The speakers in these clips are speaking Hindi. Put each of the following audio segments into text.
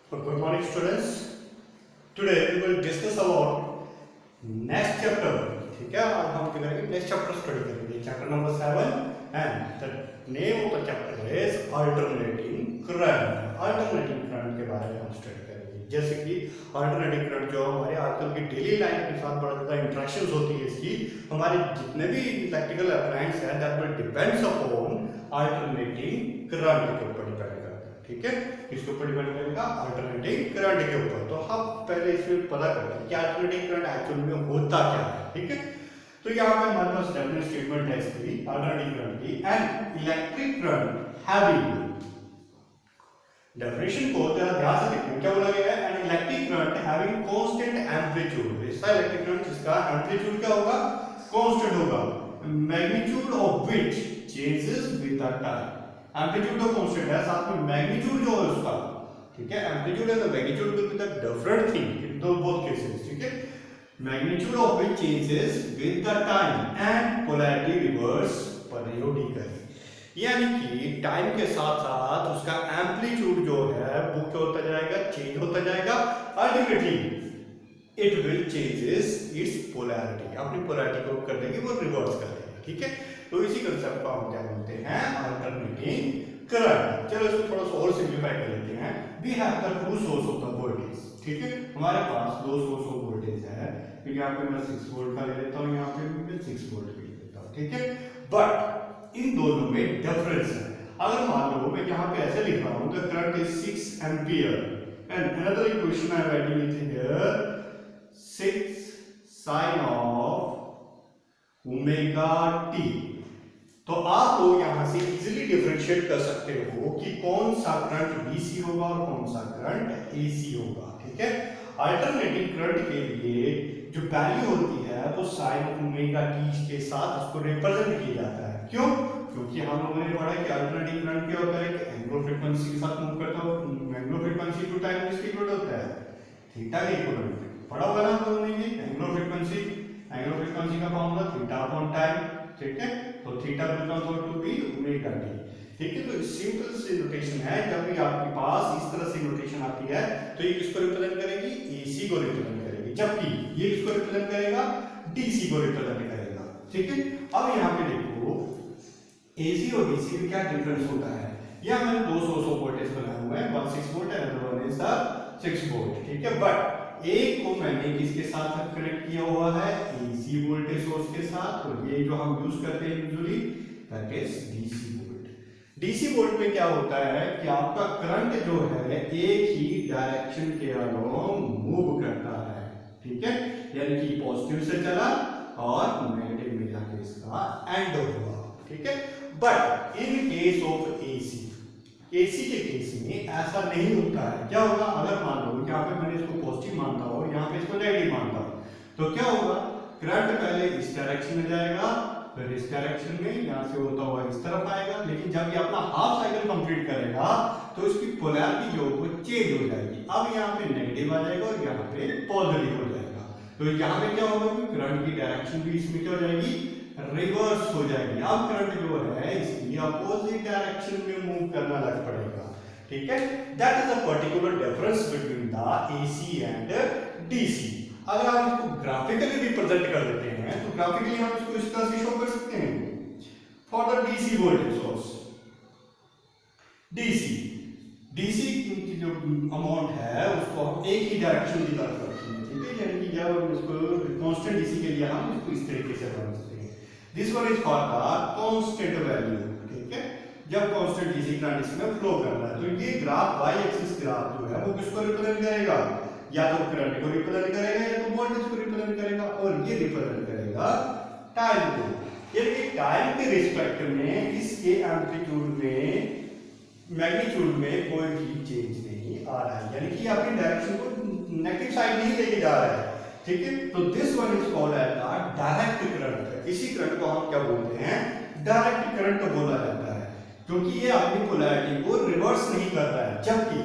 Good morning, students. Today we will discuss about next chapter. ठीक है, आज हम क्या करेंगे? नेक्स्ट चैप्टर स्टडी करेंगे. Chapter number 7 and the name of the chapter is alternating current. Alternating current के बारे में हम स्टडी करेंगे. जैसे कि alternating current जो हमारे आजकल की डेली लाइफ के साथ बड़ा ज़्यादा इंटरेक्शंस होती है इसकी, हमारे जितने भी इलेक्ट्रिकल अप्लायंस हैं that will depends upon alternating current के ऊपर डिपेंड करता है. ठीक है, इसके ऊपर डिपेंड करेगा अल्टरनेटिंग करंट के ऊपर. तो हम पहले इसमें पता करते हैं कि अल्टरनेटिंग करंट एक्चुअल में होता क्या है. ठीक है, तो यहाँ पे हमारे पास डेफिनेट स्टेटमेंट है इसकी अल्टरनेटिंग करंट की. And electric current having, definition को ध्यान से देखिए क्या बोला गया है. And electric current having constant amplitude. इसका इलेक्ट्रिक करंट जिसका एम्पलीट्यूड क्या होगा? कांस्टेंट होगा. Magnitude of which changes with the time. Amplitude तो कांस्टेंट है, साथ में मैग्नीट्यूड जो है उसका, ठीक है, एम्पलीट्यूड है तो magnitude will be the different thing in both cases. ठीक है, magnitude of which changes with the time and polarity reverse periodically. यानी कि टाइम के साथ साथ उसका एम्पलीट्यूड जो है वो क्या होता जाएगा? चेंज होता जाएगा. Ultimately it will changes its polarity. अपनी पोलैरिटी को कर देगी, वो रिवर्स कर देगी. ठीक है, तो इसी कंसेप्ट को हम क्या बोलते हैं? Alternating current. चलो इसको थोड़ा सा और सिंपलीफाई कर लेते हैं. We have the two source of the voltage. ठीक है, हमारे पास दो सोर्स ऑफ वोल्टेज है. तो यहाँ पे मैं 6 वोल्ट का ले लेता हूँ, यहाँ पे मैं 6 वोल्ट का ले लेता हूँ. ठीक है, बट इन दोनों में डिफरेंस है. अगर मान लो मैं यहाँ पे ऐसे लिख रहा हूँ the current is 6 ampere and another equation I am writing it here 6 sin of omega t. तो आप लोग यहां से इजीली डिफरेंशिएट कर सकते हो कि कौन सा करंट डीसी होगा और कौन सा करंट एसी होगा. ठीक है, अल्टरनेटिंग करंट के लिए जो वैल्यू होती है वो साइन ओमेगा टी के साथ उसको रिप्रेजेंट किया जाता है. क्यों? क्योंकि हम लोगों ने पढ़ा कि अल्टरनेटिंग करंट क्या होता है कि एंगुलर फ्रीक्वेंसी के साथ मूव करता है. एंगुलर फ्रीक्वेंसी टू टाइम इसके इक्वल होता है थीटा के इक्वल. पढ़ा होगा ना हम लोगों ने ये एंगुलर फ्रीक्वेंसी का फॉर्मूला थीटा अपॉन टाइम. ठीक है, तो theta becomes to be omega T. ठीक है, तो सिंपल सी नोटेशन है. जब भी आपके पास इस तरह से नोटेशन आती है तो ये किसको रिप्रेजेंट करेगी? एसी को रिप्रेजेंट करेगी, जबकि ये किसको रिप्रेजेंट करेगा? डीसी को रिप्रेजेंट करेगा. ठीक है, अब यहाँ पे देखो एसी और डीसी में क्या डिफरेंस होता है. यहाँ मैंने दो सोर्स ऑफ वोल्टेज बनाए हुए हैं, one 6 volt and other one is the 6 volt. ठीक है, बट एक को मैंने किसके साथ कनेक्ट किया हुआ है? एसी वोल्टेज सोर्स के साथ. और ये जो हम यूज करते हैं usually that is DC volt. DC volt में क्या होता है कि आपका करंट जो है एक ही डायरेक्शन के अलोंग मूव करता है. ठीक है, यानी कि पॉजिटिव से चला और नेगेटिव में जाके इसका एंड हुआ. ठीक है, but in case of AC, AC के केस में ऐसा नहीं होता है. क्या होगा? अगर मान लो यहाँ पे मैंने इसको पॉजिटिव मानता हूँ और यहाँ पे इसको नेगेटिव मानता हूँ, तो क्या होगा? करंट पहले इस डायरेक्शन में जाएगा, फिर इस डायरेक्शन में यहाँ से होता हुआ इस तरफ आएगा. लेकिन जब ये अपना हाफ साइकिल कंप्लीट करेगा तो इसकी पोलैरिटी जो वो चेंज हो जाएगी. अब यहाँ पे नेगेटिव आ जाएगा और यहाँ पे पॉजिटिव हो जाएगा. तो यहाँ पे क्या होगा कि करंट की डायरेक्शन भी इसमें क्या हो जाएगी? रिवर्स हो जाएगी. अब करंट जो है इसकी अपोजिट डायरेक्शन में मूव करना लग पड़ेगा. ठीक है, that is a particular difference between the AC and DC. अगर आप इसको ग्राफिकली रिप्रेजेंट कर देते हैं तो ग्राफिकली हम इसको इस तरह से शो कर सकते हैं. For the DC voltage source, DC की जो अमाउंट है उसको हम एक ही डायरेक्शन की तरफ रखते हैं. ठीक है, यानी कि जब इसको कांस्टेंट डीसी के लिए हम इसको इस तरीके से बना सकते हैं. This one is for the constant value. ठीक है, जब कांस्टेंट डीसी करंट इसमें फ्लो कर रहा है तो ये ग्राफ वाई एक्सिस ग्राफ जो है वो किसको रिप्रेजेंट करेगा? या तो करंट को रिप्रेजेंट करेगा या तो वोल्टेज को रिप्रेजेंट करेगा. और ये रिप्रेजेंट करेगा टाइम को. यानी टाइम के रिस्पेक्ट में इसके एम्पलीट्यूड में मैग्नीट्यूड में कोई भी चेंज नहीं आ रहा है. यानी कि अपनी डायरेक्शन को नेगेटिव साइड नहीं लेके जा रहा है. ठीक है, तो this one is called as the direct current. इसी करंट को हम क्या बोलते हैं? डायरेक्ट करंट बोला जाता है, क्योंकि ये अपनी पोलैरिटी को रिवर्स नहीं कर रहा है. जबकि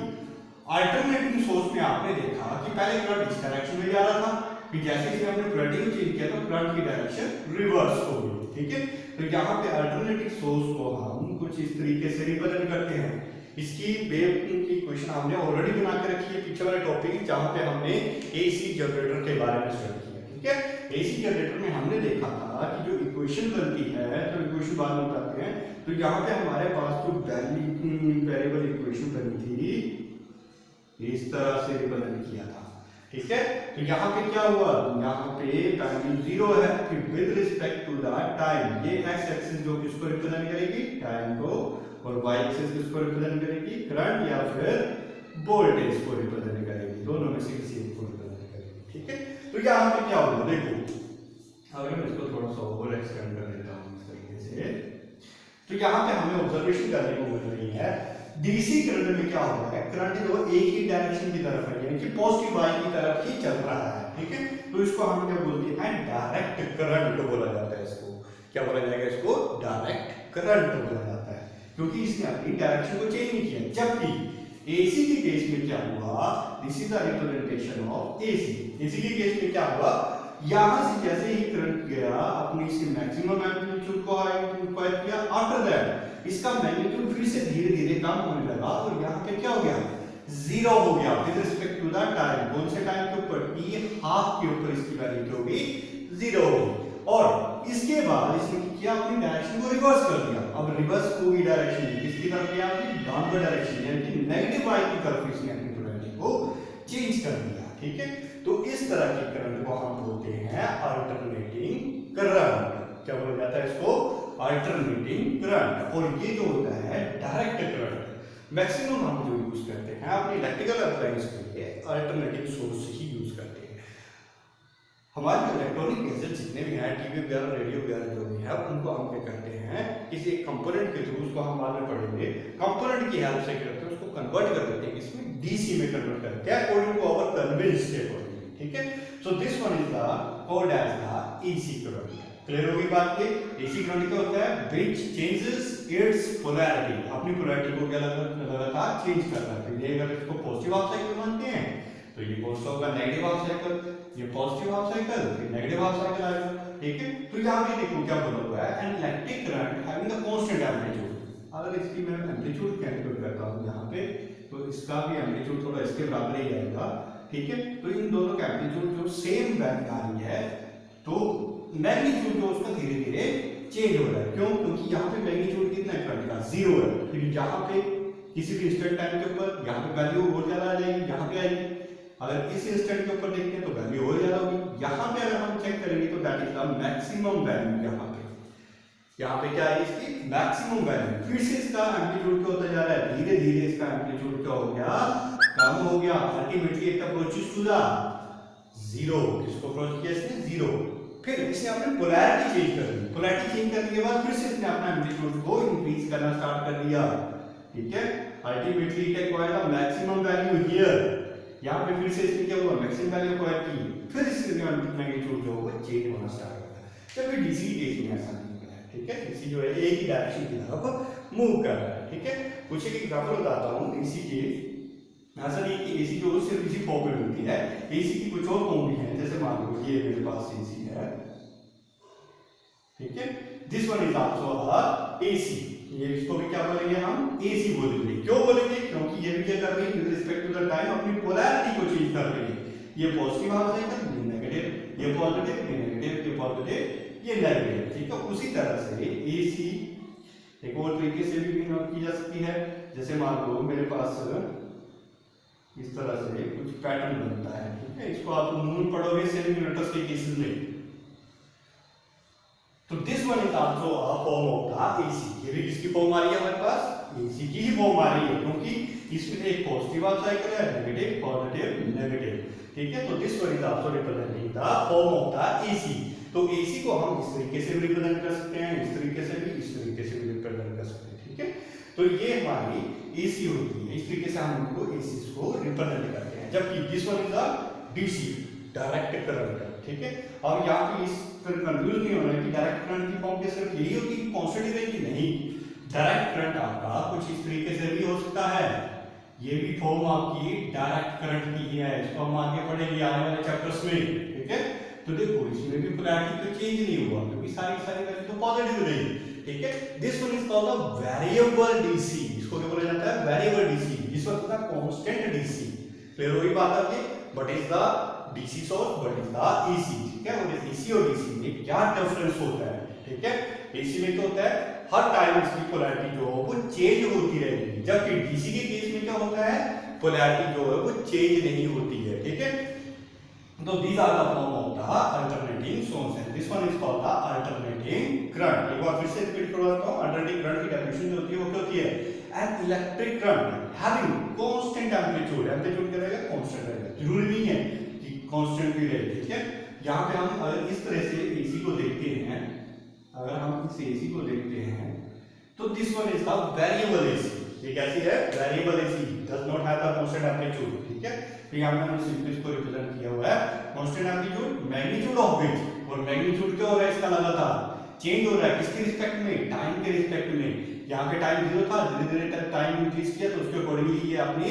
अल्टरनेटिंग सोर्स में आपने देखा कि पहले करंट इस डायरेक्शन में जा रहा था, फिर जैसे ही हमने पोलैरिटी को चेंज किया तो करंट की डायरेक्शन रिवर्स हो गई. ठीक है, तो यहाँ पे अल्टरनेटिव सोर्स को हम कुछ इस तरीके से रिप्रेजेंट करते हैं. इसकी वेव की इक्वेशन हमने ऑलरेडी बना के रखी है पीछे वाले टॉपिक जहां पे हमने एसी जनरेटर के बारे में स्टडी किया, ठीक है। एसी जनरेटर में हमने देखा था कि जो इक्वेशन बनती है, तो इक्वेशन बाद में बताते हैं, तो यहाँ पे हमारे पास जो वेरिएबल इक्वेशन बनी थी इस तरह से रिप्रेजेंट किया था, ठीक है। तो यहाँ पे क्या हुआ, यहाँ पे वैल्यू 0 है, फिर with respect to the time ये एक्स एक्सिस जो किसको रिप्रेजेंट करेगी, टाइम को, और वाई एक्सिस किसको रिप्रेजेंट करेगी, करंट या फिर वोल्टेज को रिप्रेजेंट करेगी, दोनों में से किसी एक को रिप्रेजेंट करेगी, ठीक है। तो यहाँ पे क्या होगा देखो, अगर मैं इसको थोड़ा सा और एक्सटेंड कर देता हूँ इस तरीके से, तो यहाँ पे हमें ऑब्जर्वेशन करने को मिल रही है डीसी करंट में क्या हो रहा है, करंट जो एक ही डायरेक्शन की तरफ है, यानी कि पॉजिटिव वाई की तरफ ही चल रहा है, ठीक है। तो इसको हम क्या बोलते हैं, डायरेक्ट करंट बोला जाता है, इसको क्या बोला जाएगा, इसको डायरेक्ट करंट बोला जाता है, क्योंकि इसने अपनी डायरेक्शन को चेंज नहीं किया। जबकि एसी के केस में क्या हुआ, this is the representation of AC. AC के केस में क्या हुआ, यहां से जैसे ही करंट गया अपनी से मैक्सिमम एम्पलीट्यूड को एक्वायर किया, आफ्टर दैट इसका मैग्नीट्यूड फिर से धीरे धीरे कम होने लगा और यहाँ पे क्या हो गया, जीरो हो गया with respect to the time. कौन से टाइम के ऊपर, t½ के ऊपर इसकी वैल्यू क्या होगी, जीरो होगी। और इसके बाद इसने क्या अपनी डायरेक्शन को रिवर्स कर दिया। अब रिवर्स होगी डायरेक्शन किसकी तरफ गया, डाउनवर्ड डायरेक्शन, यानी कि नेगेटिव वाई की तरफ इसने अपनी पोलैरिटी को चेंज कर दिया, ठीक है। तो इस तरह के करंट को हम बोलते हैं अल्टरनेटिंग करंट। क्या बोला जाता है इसको, अल्टरनेटिंग करंट। और ये जो होता है डायरेक्ट करंट, मैक्सिमम हम जो यूज करते हैं अपने इलेक्ट्रिकल अप्लायंस के लिए अल्टरनेटिव सोर्स ही यूज करते हैं। हमारे जो इलेक्ट्रॉनिक गैजेट जितने भी हैं, टीवी वगैरह, रेडियो वगैरह जो भी है, उनको हम क्या करते हैं, किसी एक कंपोनेंट के थ्रू, उसको हम बाद में पढ़ेंगे, कंपोनेंट की हेल्प से करते हैं, उसको कन्वर्ट कर देते हैं, इसमें डीसी में कन्वर्ट करते हैं अकॉर्डिंग टू आवर कन्वेंस के अकॉर्डिंग, ठीक है। So this one is the called as the AC current. Clear होगी बात की। एसी करंट क्या होता है, व्हिच चेंजेस इट्स पोलैरिटी, अपनी पोलैरिटी को क्या लगातार चेंज करता है। ये अगर इसको पॉजिटिव हाफ साइकिल मानते हैं तो ये कौन सा होगा, नेगेटिव हाफ साइकिल, ये पॉजिटिव हाफ साइकिल, फिर नेगेटिव हाफ साइकिल आएगा, ठीक है। तो यहाँ पे देखो क्या बोला हुआ है, an electric current having a constant amplitude. अगर इसकी मैं एम्पलीट्यूड कैलकुलेट करता हूँ यहाँ पे, तो इसका भी एम्पलीट्यूड थोड़ा इसके बराबर ही आएगा, ठीक है। तो इन दोनों का एम्पलीट्यूड जो सेम वैल्यू आ रही है, तो मैग्नीट्यूड जो उसका धीरे धीरे चेंज हो रहा है। क्यों, क्योंकि यहाँ पे मैग्नीट्यूड कितना है करंट का, 0 है, लेकिन यहाँ पे किसी भी इंस्टेंट टाइम के ऊपर यहाँ पे वैल्यू और ज्यादा आ जाएगी, यहाँ पे आएगी। अगर इस इंस्टेंट के ऊपर देखते हैं तो वैल्यू और ज्यादा होगी। यहाँ पे अगर हम चेक करेंगे तो that is the maximum value. यहाँ पे क्या है, इसकी मैक्सिमम वैल्यू। फिर से इसका एम्पलीट्यूड क्या होता जा रहा है, धीरे धीरे इसका एम्पलीट्यूड क्या हो गया, कम हो गया। Ultimately it approaches to the 0। किसको अप्रोच किया इसने, 0। फिर इसने अपनी पोलैरिटी चेंज कर दी। पोलैरिटी चेंज करने के बाद फिर से इसने अपना एम्पलीट्यूड को इंक्रीज करना स्टार्ट कर दिया, ठीक है। Ultimately it acquired the maximum value here. यहाँ पे फिर से इसने क्या हुआ, मैक्सिमम वैल्यू एक्वायर की, फिर इसके मैग्नीट्यूड जो होगा चेंज होना स्टार्ट हो गया। जबकि डीसी केस में ऐसा नहीं होता है, ठीक है। डीसी जो है एक ही डायरेक्शन की तरफ मूव कर रहा है, ठीक है। कुछ एक एग्जांपल बताता हूँ एसी के। ऐसा नहीं कि एसी जो सिर्फ इसी फॉर्म में मिलती है, एसी की कुछ और फॉर्म भी है। जैसे मान लो ये मेरे पास एसी है, ठीक है। This one is also a AC. ये इसको भी क्या बोलेंगे हम, एसी बोलेंगे। क्यों बोलेंगे, क्योंकि ये भी क्या कर रही है, with respect to the time अपनी पोलैरिटी को चेंज कर रही है। ये पॉजिटिव हाफ साइकिल, ये नेगेटिव, ये पॉजिटिव, ये नेगेटिव, ये पॉजिटिव, ये नेगेटिव, ठीक है। उसी तरह से एसी एक और तरीके से भी नोट की जा सकती है। जैसे मान लो मेरे पास इस तरह से कुछ पैटर्न बनता है, ठीक है। इसको आप मून पढ़ोगे सेमीकंडक्टर्स के केसेस में, तो this one is also a form of the AC. ये भी किसकी फॉर्म आ रही है हमारे पास, एसी की ही फॉर्म आ रही है, क्योंकि इसमें एक पॉजिटिव हाफ साइकिल है, नेगेटिव, पॉजिटिव, नेगेटिव, ठीक है। तो this one is also representing the form of the AC. तो एसी को हम इस तरीके से भी रिप्रेजेंट कर सकते हैं, इस तरीके से भी, इस तरीके से भी रिप्रेजेंट कर सकते हैं, ठीक है। तो ये हमारी एसी होती है। इस तरीके से हम इनको एसी को रिप्रेजेंट करते हैं। जबकि this one is the DC, direct current, ठीक है। और यहाँ पे इस तरह कंफ्यूज नहीं होना है कि डायरेक्ट करंट की फॉर्म सिर्फ यही होती है, कांस्टेंट रहेगी, नहीं। डायरेक्ट करंट आपका कुछ इस तरीके से भी हो सकता है। ये भी फॉर्म आपकी डायरेक्ट करंट की है, इसको हम आगे पढ़ेंगे आने वाले चैप्टर्स में, ठीक है। तो देखो इसमें भी पोलैरिटी तो चेंज नहीं हुआ, क्योंकि सारी वैल्यू तो पॉजिटिव रही, ठीक है। This one is called the variable DC. इसको क्या बोला जाता है, वेरिएबल डीसी, इस वक्त था कांस्टेंट डीसी। क्लियर हुई बात आपकी, but is the DC source, but is the AC, ठीक है। और एसी और डीसी में क्या डिफरेंस होता है, ठीक है। एसी में क्या होता है, हर टाइम इसकी पोलैरिटी जो है वो चेंज होती रहेगी, जबकि डीसी के केस में क्या होता है, पोलैरिटी जो है वो चेंज नहीं होती है, ठीक है। तो these are the form of the alternating source and this one is called the alternating current। एक बार फिर से रिपीट करवाता हूँ, alternating current की डेफिनेशन जो होती है वो क्या होती है, an electric current having constant amplitude, amplitude क्या रहेगा, constant रहेगा, जरूरी नहीं है कि constant भी रहे, ठीक है। यहाँ पे हम अगर इस तरह से AC को देखते हैं, अगर हम इस AC को देखते हैं तो this one is the variable AC, ये कैसी है, variable AC, does not have the constant amplitude, ठीक है। तो यहां पे हमने सिंपली इसको रिप्रेजेंट किया हुआ है, constant amplitude magnitude of which, और मैग्नीट्यूड क्या हो रहा है इसका, लगातार चेंज हो रहा है, किसके रिस्पेक्ट में, टाइम के रिस्पेक्ट में। यहां पे टाइम 0 था, धीरे-धीरे टाइम इंक्रीज किया तो उसके अकॉर्डिंगली ये अपनी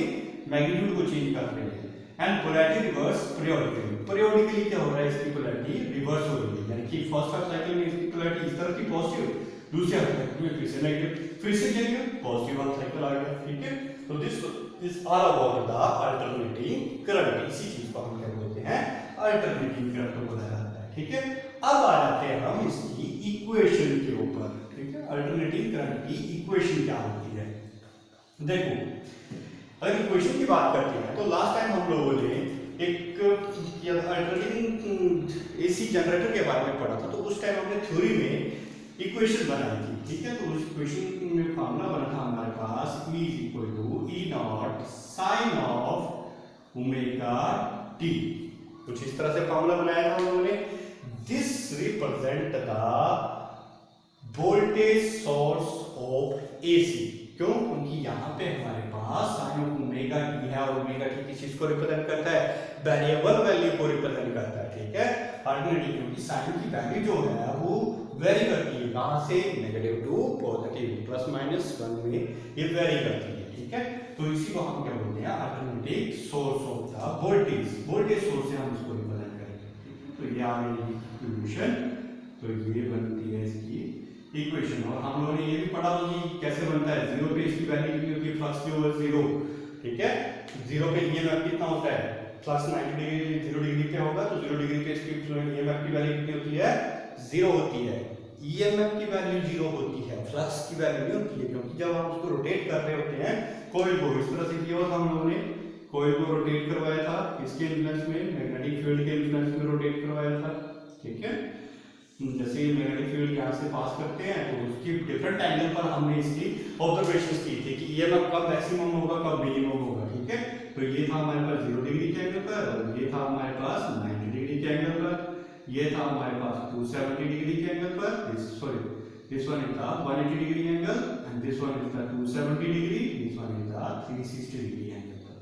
मैग्नीट्यूड को चेंज कर रहे हैं। And polarity reverse periodically, periodically क्या हो रहा है, इसकी पोलैरिटी रिवर्स हो रही है, यानी कि फर्स्ट हाफ साइकिल में इसकी पोलैरिटी इस तरफ थी पॉजिटिव, दूसरे हाफ साइकिल में फिर से नेगेटिव, फिर से चलिए पॉजिटिव हाफ साइकिल आ गया, ठीक है। तो this is all about the alternating current, इसी चीज को हम क्या बोलते हैं, अल्टरनेटिंग करंट बोला जाता है, ठीक है। अब आ जाते हैं हम इसकी इक्वेशन के ऊपर, ठीक है। अल्टरनेटिंग करंट की इक्वेशन क्या होती है, देखो अगर इक्वेशन की बात करते हैं तो लास्ट टाइम हम लोगों ने एक अल्टरनेटिंग एसी जनरेटर के बारे में पढ़ा था, तो उस टाइम हमने थ्योरी में इक्वेशन बनाई थी, ठीक है। तो उस इक्वेशन में फार्मूला बना था हमारे पास E is equal to E naught sine of omega T, कुछ इस तरह से फार्मूला बनाया था हम लोगों ने। This represent the voltage source of AC, क्यों, क्योंकि यहाँ पे हमारे पास साइन ऑफ ओमेगा टी है, और ओमेगा टी किस चीज को रिप्रेजेंट करता है, वेरिएबल वैल्यू को रिप्रेजेंट करता है, ठीक है। अल्टरनेटिव क्योंकि साइन की वैल्यू जो है वो वेरी करती है, कहां से, negative to positive, plus minus 1 में ये वेरी करती है, ठीक है। तो इसी को हम क्या बोलते हैं, alternative source of the voltage, voltage source से हम इसको रिप्रेजेंट करेंगे, ठीक है। तो ये आ गई इक्वेशन, तो ये बनती है इसकी इक्वेशन। और हम लोगों ने ये भी पढ़ा कि कैसे बनता है, जीरो पे इसकी वैल्यू कितनी होती है, फ्लक्स की ओवर जीरो, ठीक है। जीरो पे ईएमएफ कितना होता है, फ्लक्स 90 डिग्री 0 डिग्री पे होगा, तो 0 डिग्री पे इसकी ईएमएफ की वैल्यू कितनी होती है, 0 होती है। ईएमएफ की वैल्यू 0 होती है, फ्लक्स की वैल्यू नहीं होती है, क्योंकि जब हम उसको रोटेट कर रहे होते हैं कॉइल को, इस तरह से किया हुआ था हम लोगों ने, कॉइल को रोटेट करवाया था, किसके इन्फ्लुएंस में, मैग्नेटिक फील्ड के इन्फ्लुएंस में रोटेट करवाया था, ठीक है। जैसे मैग्नेटिक फील्ड यहाँ से पास करते हैं तो उसकी डिफरेंट एंगल पर हमने इसकी ऑब्जर्वेशंस की थी कि ईएमएफ कब मैक्सिमम होगा, कब मिनिमम होगा, ठीक है। तो ये था हमारे पास 0 डिग्री के एंगल पर, और ये था हमारे पास 90 डिग्री के एंगल पर, ये था हमारे पास 270 डिग्री के एंगल पर, this one is the 180 degree angle and this one is the 270 degree, this one is the 360 degree angle पर।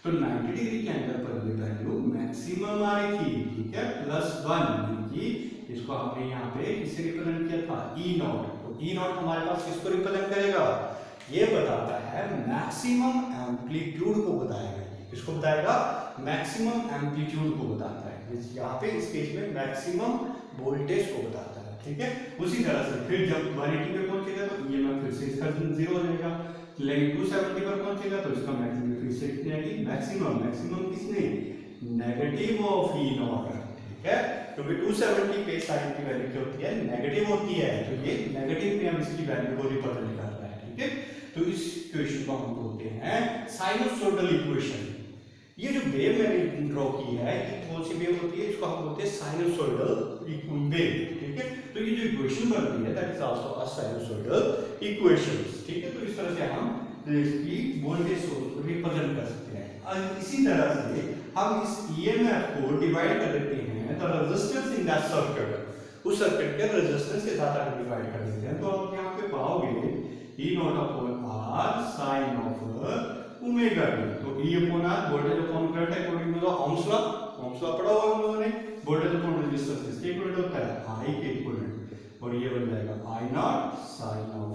तो 90 डिग्री के एंगल पर ये वैल्यू मैक्सिमम आ रही थी, ठीक है, +1, यानी इसको हमने यहाँ पे किससे रिप्रेजेंट किया था, E नॉट। तो E नॉट हमारे पास किसको रिप्रेजेंट करेगा, ये बताता है मैक्सिमम एम्पलीट्यूड को बताएगा, किसको बताएगा, मैक्सिमम एम्पलीट्यूड को बताता है, यहाँ पे इस केस में मैक्सिमम वोल्टेज को बताता है, ठीक है। उसी तरह से फिर जब 180 पे पहुंचेगा तो ईएमएफ फिर से इसका 0 हो जाएगा, लेकिन 270 पर पहुंचेगा तो इसका मैक्सिमम फिर से कितनी आएगी, मैक्सिमम किसने, नेगेटिव ऑफ ई नॉट, ठीक है। क्योंकि 270 पे साइन की वैल्यू क्या होती है, नेगेटिव होती है, तो ये नेगेटिव में हम इसकी वैल्यू को रिप्रेजेंट कर रहा है, ठीक है। तो इस इक्वेशन को हम बोलते हैं साइनसोइडल इक्वेशन। ये जो वेव मैंने ड्रॉ की है, ये कौन सी वेव होती है, इसको हम बोलते हैं साइनसोइडल वेव, ठीक है। तो ये जो इक्वेशन बनती है that is also a sinusoidal equation, ठीक है। तो इस तरह से हम इसकी वोल्टेज सोर्स को रिप्रेजेंट कर सकते हैं। और इसी तरह से हम इस ईएमएफ को डिवाइड कर देते हैं the resistance in that circuit, उस सर्किट के रेजिस्टेंस के साथ हम डिवाइड कर देते हैं। तो आप यहां पे पाओगे E naught upon R sin of omega t. तो E upon R voltage upon current है according to the Ohm's law, Ohm's law पढ़ा होगा हम लोगों ने, वोल्टेज अपॉन रेजिस्टेंस किसके इक्विवेलेंट होता है, I के इक्विवेलेंट, और ये बन जाएगा I not sin of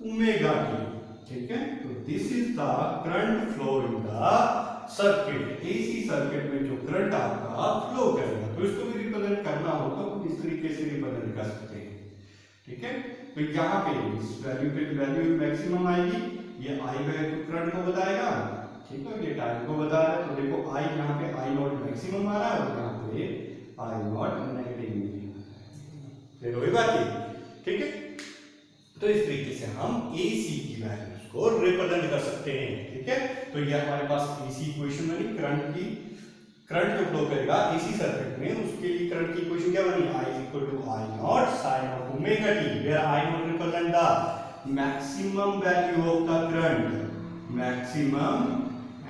omega T, ठीक है। तो this is the current flow in the circuit, AC circuit में जो करंट आपका फ्लो करेगा, तो इसको भी रिप्रेजेंट करना हो तो इस तरीके से रिप्रेजेंट कर सकते हैं, ठीक है। तो यहाँ पे इस वैल्यू पे वैल्यू मैक्सिमम आएगी, ये आई करंट को बताएगा, ठीक है, ये टाइम को बता रहा है। तो देखो आई यहाँ पे आई नॉट मैक्सिमम आ रहा है और यहाँ पे आई नॉट नेगेटिव, फिर वही बात है, ठीक है। तो इस तरीके से हम एसी की वैल्यूज को रिप्रेजेंट कर सकते हैं, ठीक है। तो ये हमारे पास एसी इक्वेशन बनी, करंट जो फ्लो करेगा एसी सर्किट में, उसके लिए करंट की इक्वेशन क्या बनी, I equal to I naught sine of omega T, where I naught represent the maximum value of the current, maximum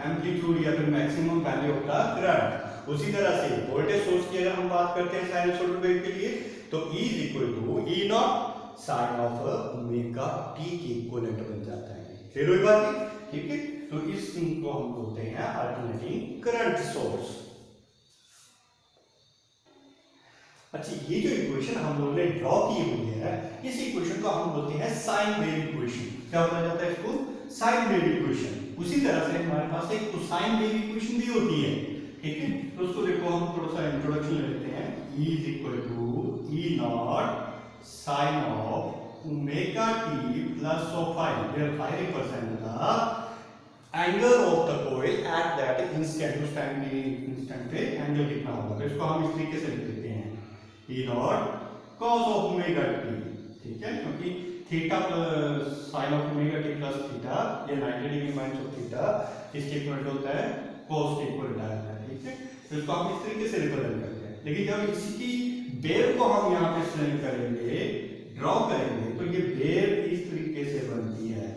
amplitude या फिर maximum value of the current. उसी तरह से वोल्टेज सोर्स की अगर हम बात करते हैं साइनसॉइडल वेव के लिए, तो E is equal to E naught sine of omega T की इक्विवेलेंट बन जाता है, फिर वही बात है, ठीक है। तो इस थिंग को हम बोलते हैं अल्टरनेटिंग करंट सोर्स। अच्छा, ये जो इक्वेशन हम लोगों ने ड्रॉ की हुई है, इस इक्वेशन को हम बोलते हैं साइन वेव इक्वेशन। क्या बोला जाता है इसको, साइन वेव इक्वेशन। उसी तरह से हमारे पास एक कोसाइन वेव इक्वेशन भी होती है, ठीक है। तो उसको देखो हम थोड़ा सा इंट्रोडक्शन ले लेते हैं। E is equal to E naught sine of omega T plus of phi, where phi represent the angle of the coil at that instant. उस टाइम पे इंस्टेंट पे एंगल कितना होगा, तो इसको हम इस तरीके से लिख देते हैं E naught cos of omega T, ठीक है, क्योंकि theta plus sine of omega T plus theta, ये 90 डिग्री माइनस ऑफ थीटा इसके इक्वल होता है cos के इक्वल होता है, ठीक है। तो इसको हम इस तरीके से रिप्रेजेंट करते हैं। लेकिन जब इसकी वेव को हम यहाँ पे स्टडी करेंगे, ड्रॉ करेंगे, तो ये वेव इस तरीके से बनती है।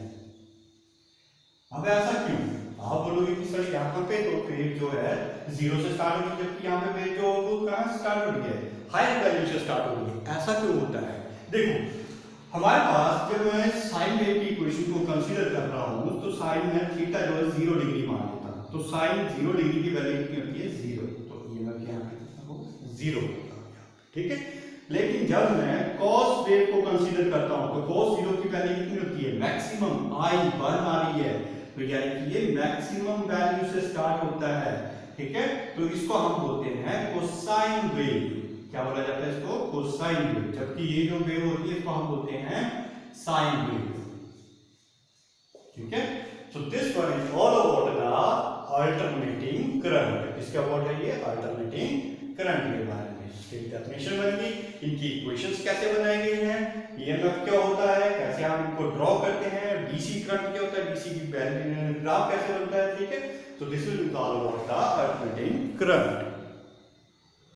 अब ऐसा क्यों, आप बोलोगे कि सर यहाँ पे तो वेव जो है जीरो से स्टार्ट होगी, जबकि यहाँ पे वेव जो वो कहाँ से स्टार्ट हो रही है, हायर वैल्यू से स्टार्ट हो रही है। ऐसा क्यों होता है, देखो हमारे पास जब मैं साइन वेव की इक्वेशन को कंसीडर कर रहा हूँ, तो साइन में थीटा जो है 0 डिग्री मान लेता हूँ, तो साइन 0 डिग्री की वैल्यू कितनी होती है, 0, तो ये मैं यहाँ पे 0 होता है, ठीक है। लेकिन जब मैं cos वेव को कंसीडर करता हूँ, तो cos 0 की वैल्यू कितनी होती है, मैक्सिमम I1 आ रही है, तो यानी कि ये मैक्सिमम वैल्यू से स्टार्ट होता है, ठीक है। तो इसको हम बोलते हैं कोसाइन वेव। क्या बोला जाता है इसको, कोसाइन वेव। जबकि ये जो वेव होती है इसको हम बोलते हैं साइन वेव, ठीक है। So this one is all about the alternating current. इसके अबाउट है ये अल्टरनेटिंग करंट के बारे में। इसकी डेफिनेशन बन गई, इनकी इक्वेशंस कैसे बनाई गई हैं, ईएमएफ क्या होता है, कैसे हम इनको ड्रॉ करते हैं, डीसी करंट क्या होता है, डीसी की वैल्यू ग्राफ कैसे बनता है, ठीक है। तो this is all about the alternating current.